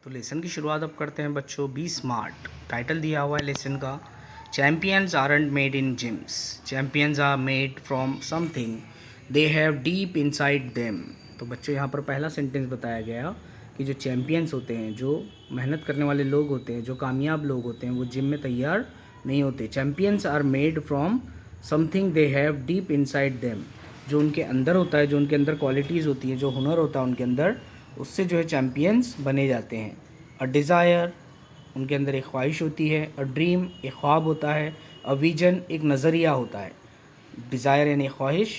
तो लेसन की शुरुआत अब करते हैं बच्चों। बी स्मार्ट टाइटल दिया हुआ है लेसन का। Champions aren't made in gyms, champions are made from something they have deep inside them. तो बच्चों यहाँ पर पहला सेंटेंस बताया गया कि जो चैम्पियंस होते हैं, जो मेहनत करने वाले लोग होते हैं, जो कामयाब लोग होते हैं, वो जिम में तैयार नहीं होते। Champions are made from something they have deep inside them. जो उनके अंदर होता है, जो उनके अंदर क्वालिटीज़ होती हैं, जो हुनर होता है उनके अंदर, उससे जो है चैम्पियंस बने जाते हैं। अ डिज़ायर, उनके अंदर एक ख्वाहिश होती है। अ ड्रीम, एक ख्वाब होता है। अ विजन, एक नज़रिया होता है। डिज़ायर यानी ख्वाहिश,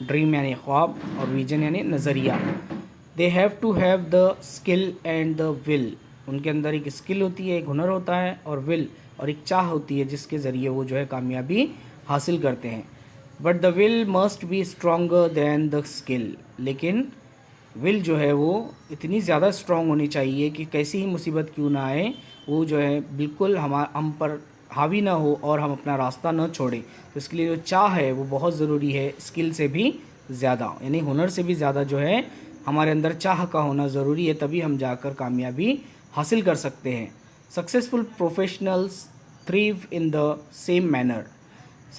ड्रीम यानी ख्वाब, और विजन यानी नज़रिया। They have to have the skill and the will, उनके अंदर एक स्किल होती है, एक हुनर होता है, और विल और एक चाह होती है जिसके ज़रिए वो जो है कामयाबी हासिल करते हैं। But the will must be stronger than the skill, लेकिन विल जो है वो इतनी ज़्यादा स्ट्रॉन्ग होनी चाहिए कि कैसी ही मुसीबत क्यों ना आए, वो जो है बिल्कुल हम पर हावी ना हो और हम अपना रास्ता न छोड़ें। तो इसके लिए जो चाह है वो बहुत ज़रूरी है, स्किल से भी ज़्यादा, यानी हुनर से भी ज़्यादा जो है हमारे अंदर चाह का होना ज़रूरी है, तभी हम जाकर कामयाबी हासिल कर सकते हैं। Successful professionals thrive in the same manner.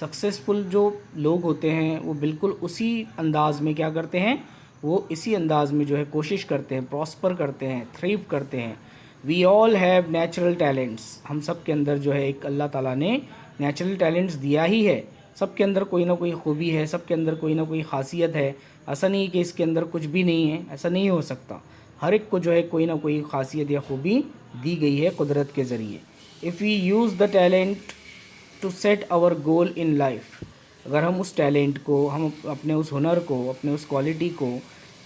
Successful जो लोग होते हैं वो बिल्कुल उसी अंदाज में क्या करते हैं, वो इसी अंदाज में जो है कोशिश करते हैं, प्रॉस्पर करते हैं, थ्रीव करते हैं। We all have natural talents, हम सब के अंदर जो है एक अल्लाह ताला ने नेचुरल टैलेंट्स दिया ही है। सब के अंदर कोई ना कोई खूबी है, सब के अंदर कोई ना कोई खासियत है। ऐसा नहीं कि इसके अंदर कुछ भी नहीं है, ऐसा नहीं हो सकता। हर एक को जो है कोई ना कोई खासियत या खूबी दी गई है कुदरत के ज़रिए। If we use the talent to set our goal in life, अगर हम उस टैलेंट को, हम अपने उस हुनर को, अपने उस क्वालिटी को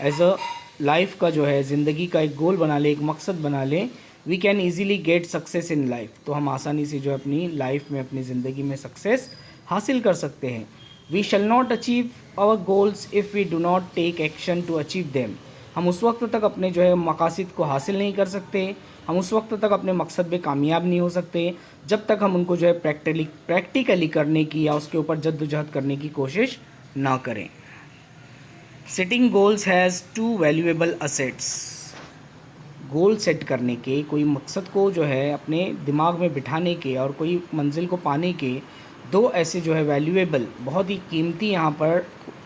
एज अ लाइफ का जो है ज़िंदगी का एक गोल बना लें, एक मकसद बना लें, we can easily get success in life, तो हम आसानी से जो है अपनी लाइफ में, अपनी ज़िंदगी में सक्सेस हासिल कर सकते हैं। We shall not achieve our goals if we do not take action to achieve them, हम उस वक्त तक अपने जो है मकासद को हासिल नहीं कर सकते, हम उस वक्त तक अपने मकसद में कामयाब नहीं हो सकते जब तक हम उनको जो है प्रैक्टिकली करने की या उसके ऊपर जद्दोजहद करने की कोशिश ना करें। Setting goals has two valuable assets, goal set करने के, कोई मकसद को जो है अपने दिमाग में बिठाने के और कोई मंजिल को पाने के दो ऐसे जो है वैल्यूएबल, बहुत ही कीमती यहाँ पर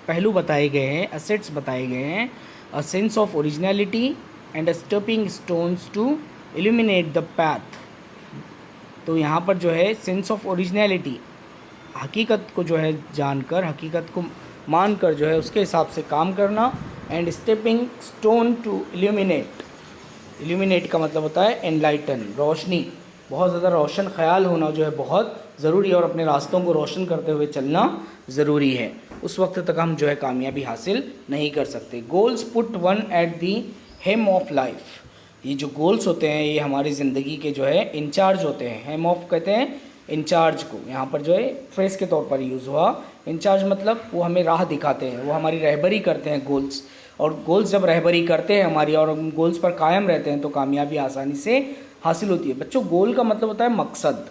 पहलू बताए गए हैं, असेट्स बताए गए हैं। A sense of originality and a stepping stones to illuminate the path. तो यहाँ पर जो है सेंस ऑफ ओरिजिनलिटी, हकीकत को जो है जानकर, हकीकत को मानकर जो है उसके हिसाब से काम करना। And stepping stone to illuminate, illuminate का मतलब होता है एनलाइटन, रोशनी, बहुत ज़्यादा रोशन ख्याल होना जो है बहुत ज़रूरी है, और अपने रास्तों को रोशन करते हुए चलना ज़रूरी है। उस वक्त तक हम जो है कामयाबी हासिल नहीं कर सकते। Goals put one at the helm of life, ये जो गोल्स होते हैं ये हमारी ज़िंदगी के जो है इंचार्ज होते हैं। हेम ऑफ कहते हैं इंचार्ज को, यहाँ पर जो है फ्रेस के तौर पर यूज़ हुआ। इंचार्ज मतलब वो हमें राह दिखाते हैं, वो हमारी रहबरी करते हैं गोल्स, और गोल्स जब रहबरी करते हैं हमारी और हम गोल्स पर कायम रहते हैं तो कामयाबी आसानी से हासिल होती है। बच्चों, गोल का मतलब होता है मकसद,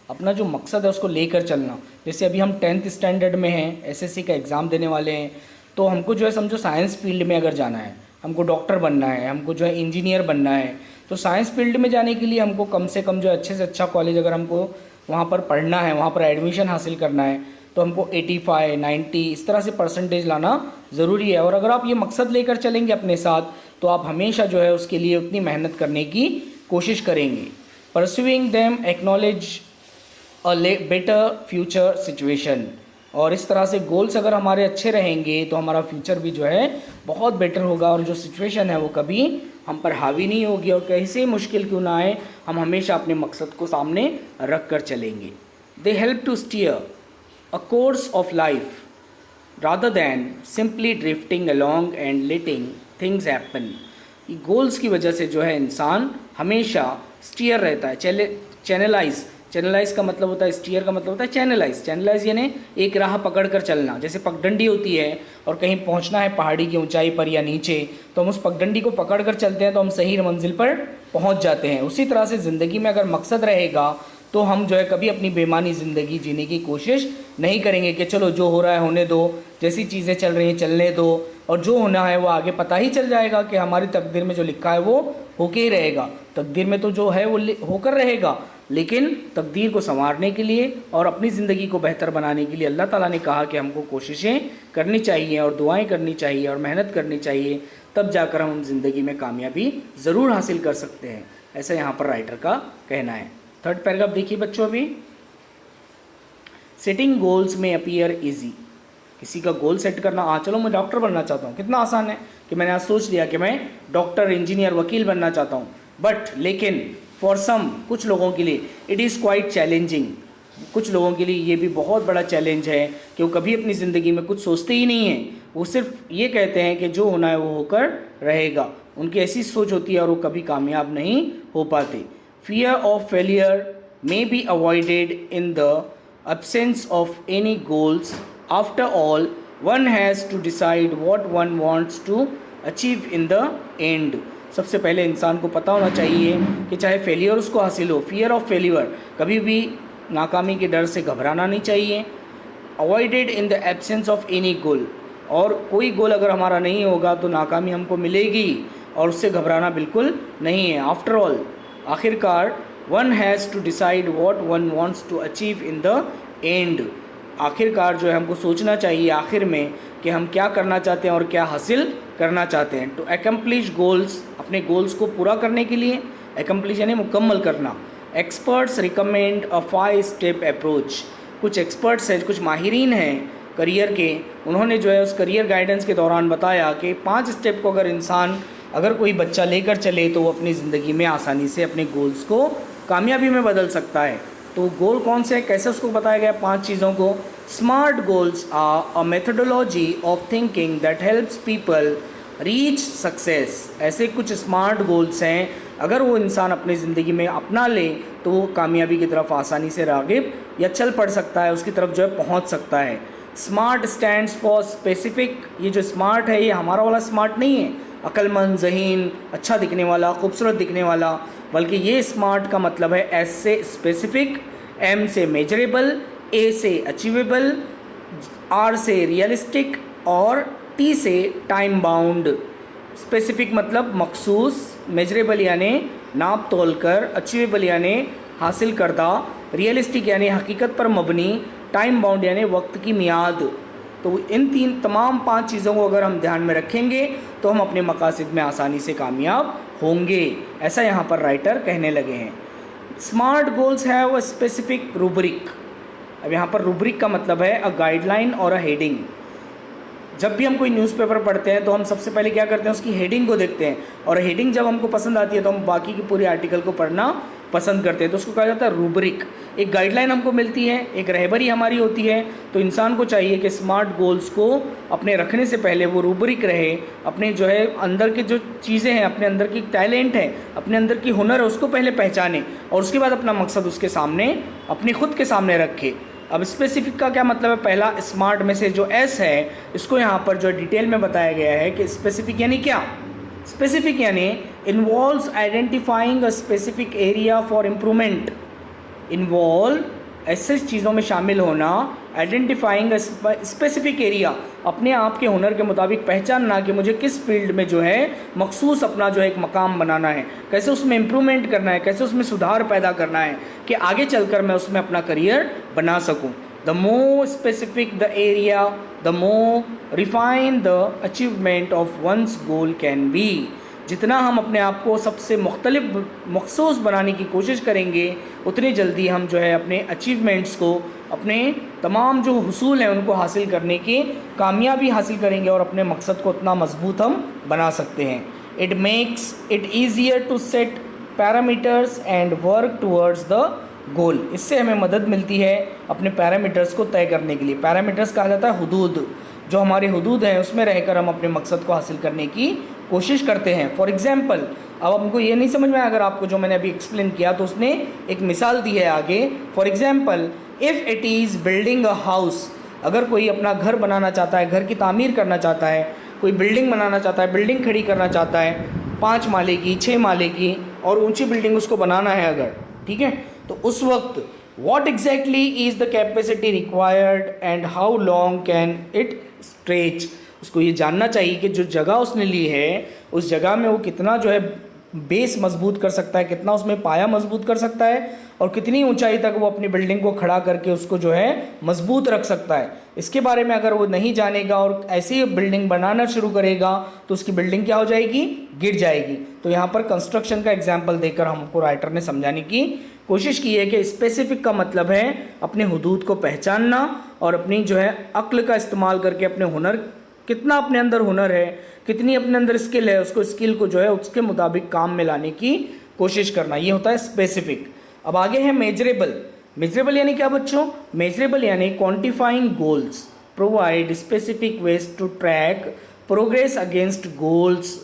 अपना जो मकसद है उसको लेकर चलना। जैसे अभी हम 10th स्टैंडर्ड में हैं, एसएससी का एग्ज़ाम देने वाले हैं, तो हमको जो है समझो साइंस फील्ड में अगर जाना है, हमको डॉक्टर बनना है, हमको जो है इंजीनियर बनना है, तो साइंस फील्ड में जाने के लिए हमको कम से कम जो अच्छे से अच्छा कॉलेज अगर हमको वहाँ पर पढ़ना है, वहाँ पर एडमिशन हासिल करना है, तो हमको 85, 90 इस तरह से परसेंटेज लाना ज़रूरी है। और अगर आप ये मकसद लेकर चलेंगे अपने साथ, तो आप हमेशा जो है उसके लिए उतनी मेहनत करने की कोशिश करेंगे। Pursuing them acknowledge a better future situation, और इस तरह से गोल्स अगर हमारे अच्छे रहेंगे तो हमारा फ्यूचर भी जो है बहुत बेटर होगा, और जो सिचुएशन है वो कभी हम पर हावी नहीं होगी, और कैसे मुश्किल क्यों ना आए हम हमेशा अपने मकसद को सामने रख कर चलेंगे। They help to steer a course of life rather than simply drifting along and letting things happen। ये गोल्स की वजह से जो है इंसान हमेशा स्टीयर रहता है, चैनलाइज, चैनलाइज का मतलब होता है, स्टीयर का मतलब होता है चैनलाइज, चैनलाइज यानी एक राह पकड़ कर चलना। जैसे पगडंडी होती है और कहीं पहुंचना है पहाड़ी की ऊंचाई पर या नीचे, तो हम उस पगडंडी को पकड़ कर चलते हैं तो हम सही मंजिल पर पहुंच जाते हैं। उसी तरह से ज़िंदगी में अगर मकसद रहेगा तो हम जो है कभी अपनी बेमानी ज़िंदगी जीने की कोशिश नहीं करेंगे कि चलो जो हो रहा है होने दो, जैसी चीज़ें चल रही हैं चलने दो, और जो होना है वो आगे पता ही चल जाएगा कि हमारी तकदीर में जो लिखा है वो होके ही रहेगा, तकदीर में तो जो है वो होकर रहेगा, लेकिन तकदीर को संवारने के लिए और अपनी ज़िंदगी को बेहतर बनाने के लिए अल्लाह ताला ने कहा कि हमको कोशिशें करनी चाहिए और दुआएं करनी चाहिए और मेहनत करनी चाहिए, तब जाकर हम ज़िंदगी में कामयाबी ज़रूर हासिल कर सकते हैं। ऐसा यहाँ पर राइटर का कहना है। थर्ड पैराग्राफ देखिए बच्चों, अभी सेटिंग गोल्स में अपीयर ईजी। किसी का गोल सेट करना, चलो मैं डॉक्टर बनना चाहता हूँ, कितना आसान है कि मैंने आज सोच लिया कि मैं डॉक्टर, इंजीनियर, वकील बनना चाहता हूँ। बट लेकिन फॉर सम, कुछ लोगों के लिए इट इज़ क्वाइट चैलेंजिंग। कुछ लोगों के लिए ये भी बहुत बड़ा चैलेंज है कि वो कभी अपनी ज़िंदगी में कुछ सोचते ही नहीं हैं, वो सिर्फ ये कहते हैं कि जो होना है वो होकर रहेगा। उनकी ऐसी सोच होती है और वो कभी कामयाब नहीं हो पाते। Fear of failure may be avoided in the absence of any goals. After all, one has to decide what one wants to achieve in the end. सबसे पहले इंसान को पता होना चाहिए कि चाहे फेलियर उसको हासिल हो, फियर ऑफ फेलियर, कभी भी नाकामी के डर से घबराना नहीं चाहिए। Avoided in the absence of any गोल, और कोई गोल अगर हमारा नहीं होगा तो नाकामी हमको मिलेगी और उससे घबराना बिल्कुल नहीं है। आफ्टर ऑल, आखिरकार, one has to decide what one wants to achieve in the end. आखिरकार जो है हमको सोचना चाहिए आखिर में कि हम क्या करना चाहते हैं और क्या हासिल करना चाहते हैं। टू एकम्प्लिश गोल्स, अपने गोल्स को पूरा करने के लिए, एकम्प्लिश यानी मुकम्मल करना। एक्सपर्ट्स रिकमेंड अ 5 स्टेप अप्रोच। कुछ एक्सपर्ट्स हैं, कुछ माहिरीन हैं करियर के, उन्होंने जो है उस करियर गाइडेंस के दौरान बताया कि 5 स्टेप को अगर कोई बच्चा लेकर चले तो वो अपनी ज़िंदगी में आसानी से अपने गोल्स को कामयाबी में बदल सकता है। तो गोल कौन से हैं, कैसे उसको बताया गया 5 चीज़ों को। Smart goals are a methodology of thinking that helps people reach success. ऐसे कुछ स्मार्ट गोल्स हैं, अगर वो इंसान अपनी ज़िंदगी में अपना ले तो वो कामयाबी की तरफ आसानी से राग़िब या चल पड़ सकता है, उसकी तरफ जो है पहुंच सकता है। Smart stands for specific. ये जो स्मार्ट है ये हमारा वाला स्मार्ट नहीं है, अक्लमंद, ज़हीन, अच्छा दिखने वाला, खूबसूरत दिखने वाला, बल्कि ये स्मार्ट का मतलब है एस से स्पेसिफिक, एम से मेजरेबल, ए से अचीवेबल, आर से रियलिस्टिक और टी से टाइम बाउंड। स्पेसिफिक मतलब मखसूस, मेजरेबल यानी नाप तोल कर, अचीवेबल यानी हासिल करदा, रियलिस्टिक यानी हकीकत पर मबनी, टाइम बाउंड यानी वक्त की मियाद। तो इन तमाम 5 चीज़ों को अगर हम ध्यान में रखेंगे तो हम अपने मकासद में आसानी से कामयाब होंगे। ऐसा यहाँ पर राइटर कहने लगे हैं। Smart goals have a specific rubric. अब यहाँ पर रूब्रिक का मतलब है अ गाइडलाइन और अ हेडिंग। जब भी हम कोई न्यूज़पेपर पढ़ते हैं तो हम सबसे पहले क्या करते हैं, उसकी हेडिंग को देखते हैं, और हेडिंग जब हमको पसंद आती है तो हम बाकी की पूरी आर्टिकल को पढ़ना पसंद करते हैं, तो उसको कहा जाता है रूब्रिक। एक गाइडलाइन हमको मिलती है, एक रहबरी हमारी होती है। तो इंसान को चाहिए कि स्मार्ट गोल्स को अपने रखने से पहले वो रूब्रिक रहे, अपने जो है अंदर के जो चीज़ें हैं, अपने अंदर की टैलेंट है, अपने अंदर की हुनर है, उसको पहले पहचाने और उसके बाद अपना मकसद उसके सामने, अपने खुद के सामने रखे। अब स्पेसिफिक का क्या मतलब है, पहला स्मार्ट में से जो एस है इसको यहाँ पर जो डिटेल में बताया गया है कि स्पेसिफिक यानी क्या। स्पेसिफिक यानी involves identifying a specific area for improvement. Involve ऐसे चीज़ों में शामिल होना, आइडेंटिफाइंग अ स्पेसिफिक एरिया, अपने आप के हुनर के मुताबिक पहचानना कि मुझे किस फील्ड में जो है मखसूस अपना जो है एक मकाम बनाना है, कैसे उसमें इम्प्रूवमेंट करना है, कैसे उसमें सुधार पैदा करना है कि आगे चलकर मैं उसमें अपना करियर बना सकूं। The more specific the area, the more refine the achievement of one's goal can be. जितना हम अपने आप को सबसे मुख्तलिफ मखसूस बनाने की कोशिश करेंगे उतनी जल्दी हम जो है अपने अचीवमेंट्स को, अपने तमाम जो हुसूल हैं उनको हासिल करने की कामयाबी हासिल करेंगे और अपने मकसद को उतना मजबूत हम बना सकते हैं। It makes it easier to set parameters and work towards the goal. इससे हमें मदद मिलती है अपने पैरामीटर्स को तय करने के लिए। पैरामीटर्स कहा जाता है हुदूद, जो हमारे हुदूद हैं उसमें रहकर हम अपने मकसद को हासिल करने की कोशिश करते हैं। फॉर एग्जाम्पल, अब हमको ये नहीं समझ में आया अगर आपको जो मैंने अभी एक्सप्लेन किया, तो उसने एक मिसाल दी है आगे। For example, if it is building a house, अगर कोई अपना घर बनाना चाहता है, घर की तामीर करना चाहता है, कोई बिल्डिंग बनाना चाहता है, बिल्डिंग खड़ी करना चाहता है, 5 माले की, 6 माले की और ऊंची बिल्डिंग उसको बनाना है अगर, ठीक है, तो उस वक्त what exactly is the capacity required and how long can it stretch। उसको ये जानना चाहिए कि जो जगह उसने ली है उस जगह में वो कितना जो है बेस मजबूत कर सकता है, कितना उसमें पाया मजबूत कर सकता है और कितनी ऊंचाई तक वो अपनी बिल्डिंग को खड़ा करके उसको जो है मजबूत रख सकता है। इसके बारे में अगर वो नहीं जानेगा और ऐसी बिल्डिंग बनाना शुरू करेगा तो उसकी बिल्डिंग क्या हो जाएगी, गिर जाएगी। तो यहाँ पर कंस्ट्रक्शन का एग्जाम्पल देकर हमको राइटर ने समझाने की कोशिश की है कि स्पेसिफिक का मतलब है अपने हुदूद को पहचानना और अपनी जो है अक्ल का इस्तेमाल करके अपने हुनर, कितना अपने अंदर हुनर है, कितनी अपने अंदर स्किल है, उसको स्किल को जो है उसके मुताबिक काम में लाने की कोशिश करना, ये होता है स्पेसिफिक। अब आगे है मेजरेबल। मेजरेबल यानी क्या बच्चों? मेजरेबल यानी quantifying goals, provide specific ways to track progress against goals.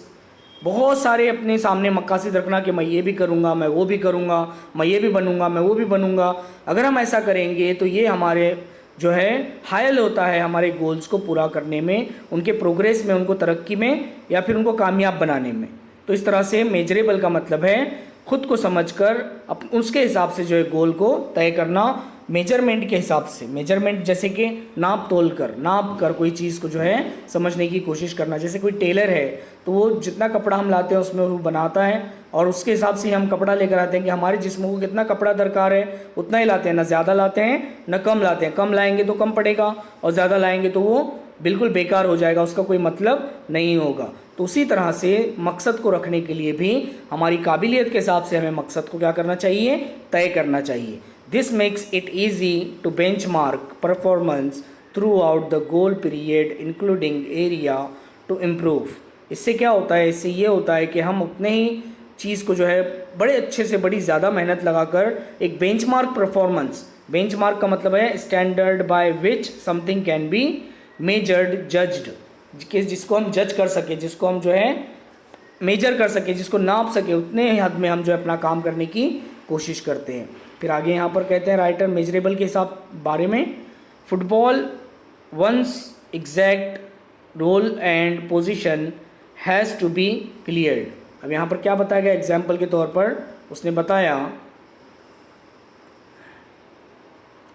बहुत सारे अपने सामने मकासद रखना कि मैं ये भी करूँगा, मैं वो भी करूँगा, मैं ये भी बनूँगा, मैं वो भी बनूँगा। अगर हम ऐसा करेंगे तो ये हमारे जो है हायल होता है हमारे गोल्स को पूरा करने में, उनके प्रोग्रेस में, उनको तरक्की में या फिर उनको कामयाब बनाने में। तो इस तरह से मेजरेबल का मतलब है खुद को समझकर उसके हिसाब से जो है गोल को तय करना, मेजरमेंट के हिसाब से। मेजरमेंट जैसे कि नाप कर कोई चीज़ को जो है समझने की कोशिश करना। जैसे कोई टेलर है तो वो जितना कपड़ा हम लाते हैं उसमें वो बनाता है और उसके हिसाब से हम कपड़ा लेकर आते हैं कि हमारे जिस्म को कितना कपड़ा दरकार है उतना ही लाते हैं, ना ज़्यादा लाते हैं ना कम लाते हैं। कम लाएंगे तो कम पड़ेगा और ज़्यादा लाएंगे तो वो बिल्कुल बेकार हो जाएगा, उसका कोई मतलब नहीं होगा। तो उसी तरह से मकसद को रखने के लिए भी हमारी काबिलियत के हिसाब से हमें मकसद को क्या करना चाहिए, तय करना चाहिए। This makes it easy to benchmark performance throughout the goal period including area to improve. इससे क्या होता है, इससे ये होता है कि हम उतने ही चीज़ को जो है बड़े अच्छे से बड़ी ज़्यादा मेहनत लगाकर एक बेंचमार्क परफॉर्मेंस, बेंचमार्क का मतलब है standard by which something can be measured judged, जिसको हम जज कर सके, जिसको हम जो है मेजर कर सके, जिसको नाप सके, उतने हद में हम जो है अपना काम करने की कोशिश करते हैं। फिर आगे यहाँ पर कहते हैं राइटर मेजरेबल के हिसाब बारे में, football once exact role and position has to be cleared. अब यहाँ पर क्या बताया गया एग्जाम्पल के तौर पर, उसने बताया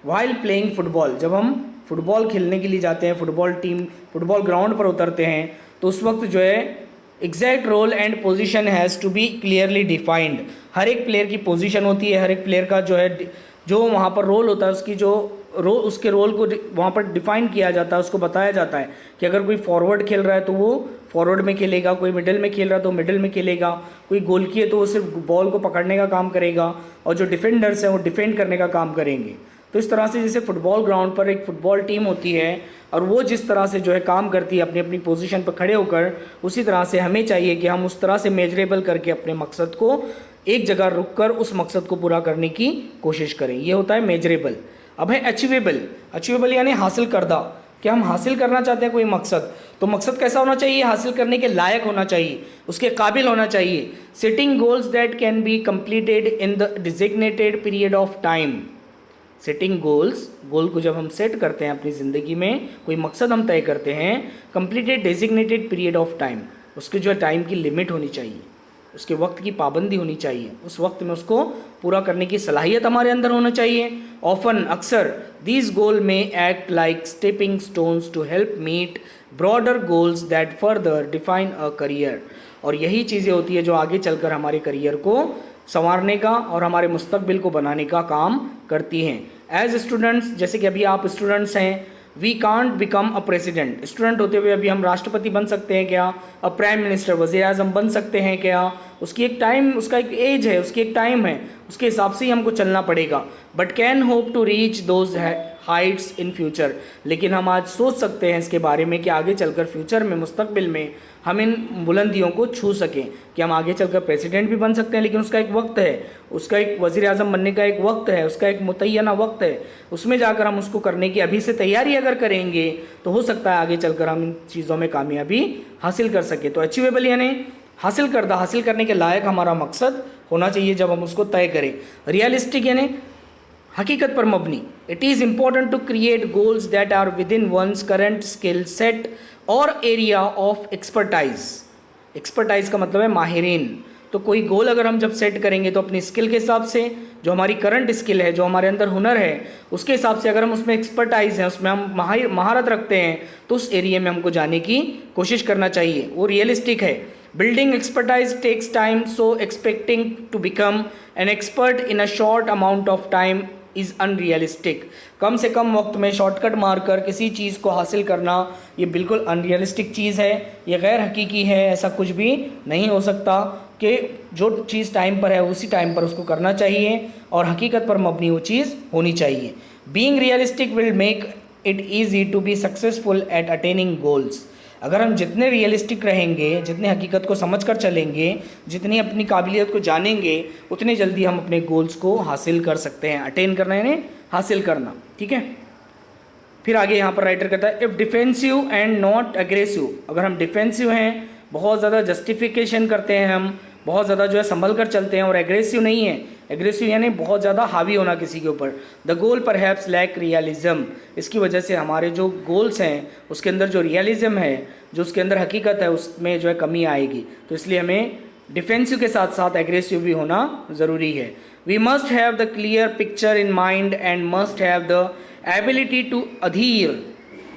वाइल प्लेइंग फुटबॉल, जब हम फुटबॉल खेलने के लिए जाते हैं, फुटबॉल ग्राउंड पर उतरते हैं तो उस वक्त जो है exact role and position has to be clearly defined. हर एक प्लेयर की पोजीशन होती है, हर एक प्लेयर का जो है जो वहाँ पर रोल होता है, उसकी जो उसके रोल को वहाँ पर डिफाइन किया जाता है, उसको बताया जाता है कि अगर कोई फॉरवर्ड खेल रहा है तो वो फॉरवर्ड में खेलेगा, कोई मिडिल में खेल रहा है तो मिडिल में खेलेगा, कोई गोल की है तो वो सिर्फ बॉल को पकड़ने का काम करेगा और जो डिफेंडर्स हैं वो डिफेंड करने का काम करेंगे। तो इस तरह से जैसे फुटबॉल ग्राउंड पर एक फुटबॉल टीम होती है और वो जिस तरह से जो है काम करती है अपनी अपनी पोजीशन पर खड़े होकर, उसी तरह से हमें चाहिए कि हम उस तरह से मेजरेबल करके अपने मकसद को एक जगह रुककर उस मकसद को पूरा करने की कोशिश करें। ये होता है मेजरेबल। अब है अचीवेबल। अचीवेबल यानी हासिल करदा, कि हम हासिल करना चाहते हैं कोई मकसद, तो मकसद कैसा होना चाहिए, हासिल करने के लायक होना चाहिए, उसके काबिल होना चाहिए। Setting goals that can be completed in the designated period of time. Setting goals, goal को जब हम सेट करते हैं अपनी ज़िंदगी में, कोई मकसद हम तय करते हैं, completed designated period of time, उसकी जो है टाइम की लिमिट होनी चाहिए, उसके वक्त की पाबंदी होनी चाहिए, उस वक्त में उसको पूरा करने की सलाहियत हमारे अंदर होना चाहिए। ऑफन, अक्सर, these goal may act like stepping stones to help meet broader goals that further define a career. और यही चीज़ें होती है जो आगे चलकर हमारे करियर को संवारने का और हमारे मुस्तकबिल को बनाने का काम करती हैं। एज स्टूडेंट्स, जैसे कि अभी आप स्टूडेंट्स हैं, we can't become a president. Student होते हुए अभी हम राष्ट्रपति बन सकते हैं क्या, अब प्राइम मिनिस्टर, वज़ीर आज़म बन सकते हैं क्या? उसकी एक टाइम, उसका एक एज है, उसकी एक टाइम है, उसके हिसाब से ही हमको चलना पड़ेगा। But can hope to reach those heights in future. लेकिन हम आज सोच सकते हैं इसके बारे में कि आगे चलकर फ्यूचर में, मुस्तकबिल में हम इन बुलंदियों को छू सकें, कि हम आगे चलकर प्रेसिडेंट भी बन सकते हैं, लेकिन उसका एक वक्त है, उसका एक वज़ीर आज़म बनने का एक वक्त है, उसका एक मुतय्यना वक्त है, उसमें जाकर हम उसको करने की अभी से तैयारी अगर करेंगे तो हो सकता है आगे चलकर हम इन चीज़ों में कामयाबी हासिल कर सकें। तो अचीवेबल यानी हासिल करदा, हासिल करने के लायक हमारा मकसद होना चाहिए जब हम उसको तय करें। रियलिस्टिक यानी हकीकत पर मबनी। It is important to create goals that are within one's current skill set और एरिया ऑफ एक्सपर्टाइज। एक्सपर्टाइज का मतलब है माहिरीन। तो कोई गोल अगर हम जब सेट करेंगे तो अपनी स्किल के हिसाब से, जो हमारी करंट स्किल है, जो हमारे अंदर हुनर है, उसके हिसाब से अगर हम उसमें एक्सपर्टाइज हैं, उसमें हम महारत रखते हैं, तो उस एरिया में हमको जाने की कोशिश करना चाहिए। वो रियलिस्टिक है। Building expertise takes time, so expecting to become an expert in a short amount of time is unrealistic. कम से कम वक्त में शॉर्टकट मारकर किसी चीज़ को हासिल करना ये बिल्कुल अनरियलिस्टिक चीज़ है, ये गैर हकीकी है, ऐसा कुछ भी नहीं हो सकता कि जो चीज़ टाइम पर है उसी टाइम पर उसको करना चाहिए और हकीकत पर मबनी वो चीज़ होनी चाहिए. Being realistic will make it easy to be successful at attaining goals. अगर हम जितने रियलिस्टिक रहेंगे, जितने हकीकत को समझ कर चलेंगे, जितनी अपनी काबिलियत को जानेंगे, उतने जल्दी हम अपने गोल्स को हासिल कर सकते हैं. अटेन करना यानी हासिल करना. ठीक है. फिर आगे यहाँ पर राइटर कहता है, if defensive and not aggressive. अगर हम डिफेंसिव हैं, बहुत ज़्यादा जस्टिफिकेशन करते हैं, हम बहुत ज़्यादा जो है संभल कर चलते हैं, और एग्रेसिव नहीं है. एग्रेसिव यानी बहुत ज़्यादा हावी होना किसी के ऊपर. द गोल पर हैप्स लैक रियलिज्म. इसकी वजह से हमारे जो गोल्स हैं उसके अंदर जो रियलिज्म है, जो उसके अंदर हकीकत है, उसमें जो है कमी आएगी. तो इसलिए हमें डिफेंसिव के साथ साथ एग्रेसिव भी होना ज़रूरी है. We must have the clear picture in mind and must have the ability to adhere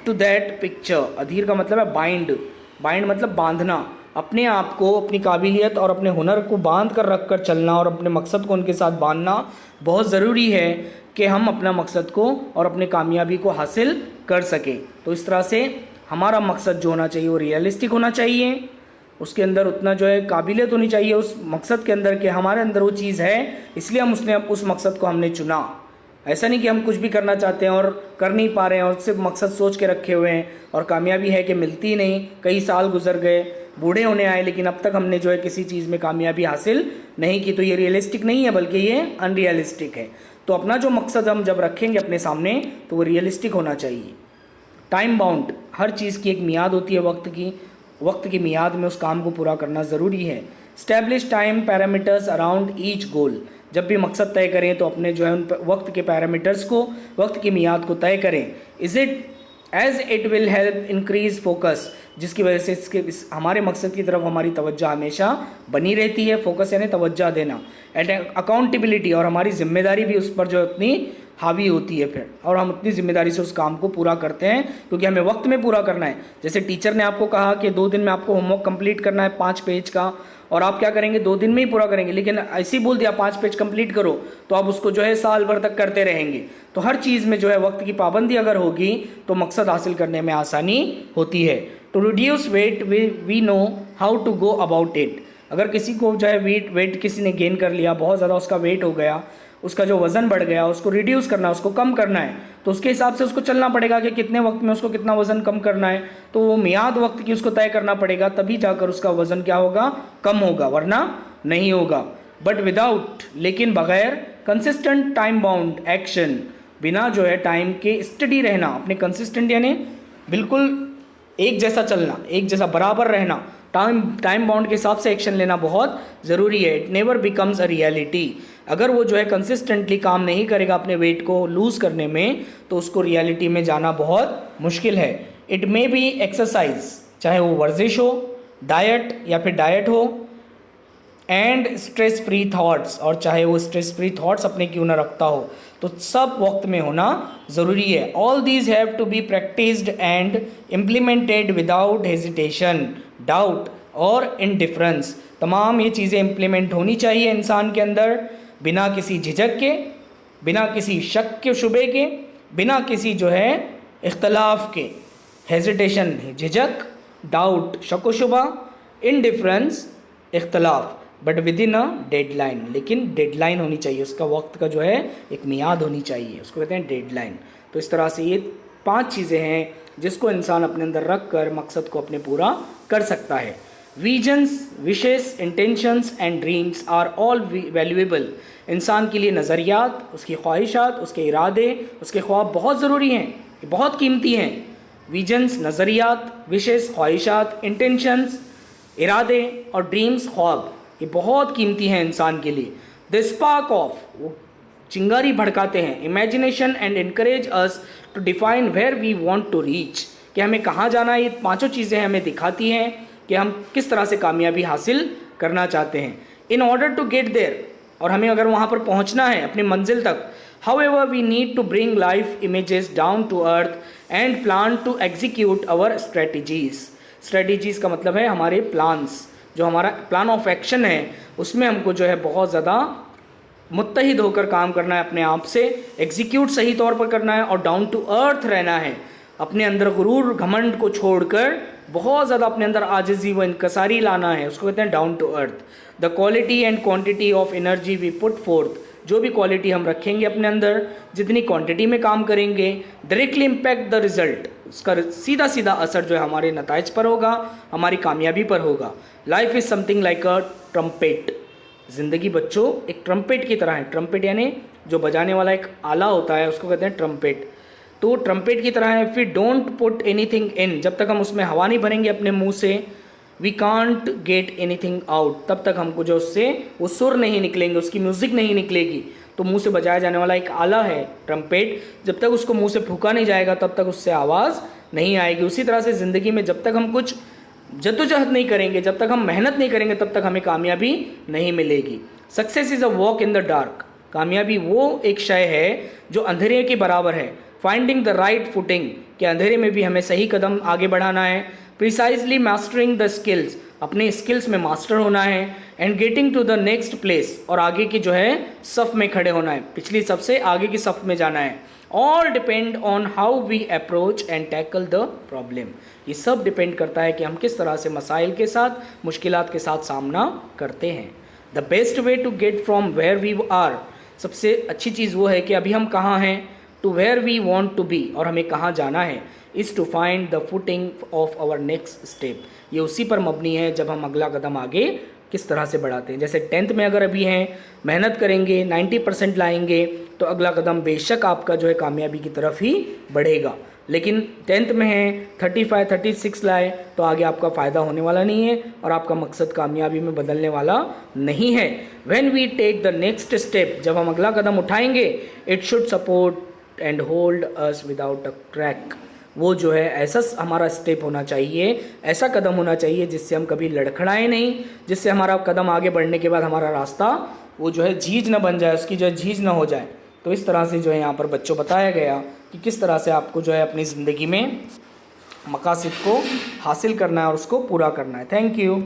to that picture. Adhere का मतलब है बाइंड. बाइंड मतलब बांधना. अपने आप को, अपनी काबिलियत और अपने हुनर को बांध कर रख कर चलना और अपने मकसद को उनके साथ बांधना बहुत ज़रूरी है कि हम अपना मकसद को और अपने कामयाबी को हासिल कर सकें. तो इस तरह से हमारा मकसद जो होना चाहिए वो रियलिस्टिक होना चाहिए. उसके अंदर उतना जो है काबिलियत होनी चाहिए उस मकसद के अंदर कि हमारे अंदर वो चीज़ है, इसलिए हम उस मकसद को हमने चुना. ऐसा नहीं कि हम कुछ भी करना चाहते हैं और कर नहीं पा रहे हैं और सिर्फ मकसद सोच के रखे हुए हैं और कामयाबी है कि मिलती ही नहीं. कई साल गुजर गए, बूढ़े होने आए, लेकिन अब तक हमने जो है किसी चीज़ में कामयाबी हासिल नहीं की. तो ये रियलिस्टिक नहीं है, बल्कि ये अनरियलिस्टिक है. तो अपना जो मकसद हम जब रखेंगे अपने सामने तो वो रियलिस्टिक होना चाहिए. Time bound. हर चीज़ की एक मियाद होती है वक्त की मियाद में उस काम को पूरा करना ज़रूरी है. Establish time parameters around each goal. जब भी मकसद तय करें तो अपने जो है उन वक्त के पैरामीटर्स को, वक्त की मियाद को तय करें. As it will help increase focus. जिसकी वजह से हमारे मकसद की तरफ हमारी तवज्जो हमेशा बनी रहती है. फोकस यानी तवज्जो देना. And accountability. और हमारी जिम्मेदारी भी उस पर जो उतनी हावी होती है फिर, और हम उतनी जिम्मेदारी से उस काम को पूरा करते हैं क्योंकि हमें वक्त में पूरा करना है. जैसे टीचर ने आपको कहा कि 2 दिन में आपको होमवर्क कंप्लीट करना है 5 पेज का, और आप क्या करेंगे 2 दिन में ही पूरा करेंगे, लेकिन ऐसे ही बोल दिया 5 पेज कंप्लीट करो, तो आप उसको जो है साल भर तक करते रहेंगे. तो हर चीज़ में जो है वक्त की पाबंदी अगर होगी तो मकसद हासिल करने में आसानी होती है. To reduce weight we know how to go about it. अगर किसी को जो है वेट किसी ने गेन कर लिया, बहुत ज़्यादा उसका वेट हो गया, उसका जो वज़न बढ़ गया, उसको रिड्यूस करना, उसको कम करना है, तो उसके हिसाब से उसको चलना पड़ेगा कि कितने वक्त में उसको कितना वज़न कम करना है. तो वो मियाद वक्त की उसको तय करना पड़ेगा, तभी जाकर उसका वज़न क्या होगा, कम होगा, वरना नहीं होगा. बट विदाउट, लेकिन बगैर कंसिस्टेंट टाइम बाउंड एक्शन. बिना जो है टाइम के स्टडी रहना, अपने कंसिस्टेंट यानी बिल्कुल एक जैसा चलना, एक जैसा बराबर रहना, टाइम बाउंड के हिसाब से एक्शन लेना बहुत ज़रूरी है. It never becomes a reality. अगर वो जो है कंसिस्टेंटली काम नहीं करेगा अपने वेट को लूज़ करने में, तो उसको रियलिटी में जाना बहुत मुश्किल है. इट मे बी एक्सरसाइज, चाहे वो वर्जिश हो, डाइट या फिर डाइट हो, एंड स्ट्रेस फ्री थाट्स, और चाहे वो स्ट्रेस फ्री थाट्स अपने क्यों ना रखता हो, तो सब वक्त में होना ज़रूरी है. All these have to be practised and implemented without hesitation, doubt और इनडिफरेंस. तमाम ये चीज़ें इम्प्लीमेंट होनी चाहिए इंसान के अंदर, बिना किसी झिझक के, बिना किसी शक के शुबे के, बिना किसी जो है इख्तलाफ के. हेजिटेशन झिझक, डाउट शक व शुबा, इनडिफरेंस इख्तलाफ, but with in a deadline. लेकिन डेडलाइन होनी चाहिए, उसका वक्त का जो है एक मियाद होनी चाहिए, उसको कहते हैं डेडलाइन. तो इस तरह से ये 5 चीज़ें हैं जिसको इंसान अपने अंदर रख कर मकसद को अपने पूरा कर सकता है. Visions, wishes, intentions and dreams are all valuable. इंसान के लिए नज़रियात, उसकी ख्वाहिशात, उसके इरादे, उसके ख्वाब बहुत ज़रूरी हैं, ये बहुत कीमती हैं. विजन्स नज़रियात, विशेस ख्वाहिशात, इंटेंशंस इरादे, और ड्रीम्स ख्वाब, ये बहुत कीमती हैं इंसान के लिए. द स्पार्क ऑफ, वो चिंगारी भड़काते हैं. Imagination and encourage us to define where we want to reach, कि हमें कहाँ जाना है. ये 5 चीज़ें हमें दिखाती हैं कि हम किस तरह से कामयाबी हासिल करना चाहते हैं. In order to get there, और हमें अगर वहाँ पर पहुँचना है अपनी मंजिल तक, however we need to bring life images down to earth and plan to execute our strategies. Strategies का मतलब है हमारे प्लान्स. जो हमारा प्लान ऑफ एक्शन है उसमें हमको जो है बहुत ज़्यादा मुत्तहिद होकर काम करना है, अपने आप से एग्जीक्यूट सही तौर पर करना है और डाउन टू अर्थ रहना है। अपने अंदर गुरूर घमंड को छोड़कर बहुत ज़्यादा अपने अंदर आजिज़ी व इनकसारी लाना है, उसको कहते हैं down to earth. The quality and quantity of energy we put forth, जो भी क्वालिटी हम रखेंगे अपने अंदर, जितनी क्वांटिटी में काम करेंगे, डायरेक्टली इम्पैक्ट द रिजल्ट, उसका सीधा सीधा असर जो है हमारे नताइज पर होगा, हमारी कामयाबी पर होगा। Life is something like a trumpet, ज़िंदगी बच्चों एक ट्रम्पेट की तरह है। ट्रम्पेट यानी जो बजाने वाला एक आला होता है उसको कहते हैं ट्रम्पेट। तो ट्रम्पेट की तरह है, if we don't put anything in, जब तक हम उसमें हवा नहीं भरेंगे अपने मुंह से, we can't get anything out, तब तक हमको जो उससे वो सुर नहीं निकलेंगे, उसकी म्यूज़िक नहीं निकलेगी। तो मुंह से बजाया जाने वाला एक आला है ट्रम्पेट, जब तक उसको मुंह से फूका नहीं जाएगा तब तक उससे आवाज़ नहीं आएगी। उसी तरह से ज़िंदगी में जब तक हम कुछ जद्दोजहद नहीं करेंगे, जब तक हम मेहनत नहीं करेंगे, तब तक हमें कामयाबी नहीं मिलेगी। Success is a walk in the dark, कामयाबी वो एक शय है जो अंधेरे के बराबर है। फाइंडिंग द राइट फुटिंग, कि अंधेरे में भी हमें सही कदम आगे बढ़ाना है। प्रिसाइजली मास्टरिंग द स्किल्स, अपने स्किल्स में मास्टर होना है। And getting to the next place, और आगे की जो है सफ़ में खड़े होना है, पिछली सफ़ से आगे की सफ़ में जाना है। All depend on how we approach and tackle the problem, ये सब डिपेंड करता है कि हम किस तरह से मसाइल के साथ, मुश्किलात के साथ सामना करते हैं। The best way to get from where we are, सबसे अच्छी चीज़ वो है कि अभी हम कहाँ हैं, to where we want to be, और हमें कहाँ जाना है, is to find the footing of our next step. ये उसी पर मबनी है जब हम अगला कदम आगे किस तरह से बढ़ाते हैं। जैसे 10th में अगर अभी हैं, मेहनत करेंगे, 90% लाएंगे, तो अगला कदम बेशक आपका जो है कामयाबी की तरफ ही बढ़ेगा। लेकिन 10th में हैं, 35, 36 लाए, तो आगे आपका फ़ायदा होने वाला नहीं है और आपका मकसद कामयाबी में बदलने वाला नहीं है। When we take the next step, जब हम अगला कदम उठाएंगे, it should support and hold us without a crack, वो जो है ऐसा हमारा स्टेप होना चाहिए, ऐसा कदम होना चाहिए जिससे हम कभी लड़खड़ाएं नहीं, जिससे हमारा कदम आगे बढ़ने के बाद हमारा रास्ता वो जो है झीज न बन जाए, उसकी जो है झीज न हो जाए। तो इस तरह से जो है यहाँ पर बच्चों बताया गया कि किस तरह से आपको जो है अपनी ज़िंदगी में मकासद को हासिल करना है और उसको पूरा करना है। Thank you.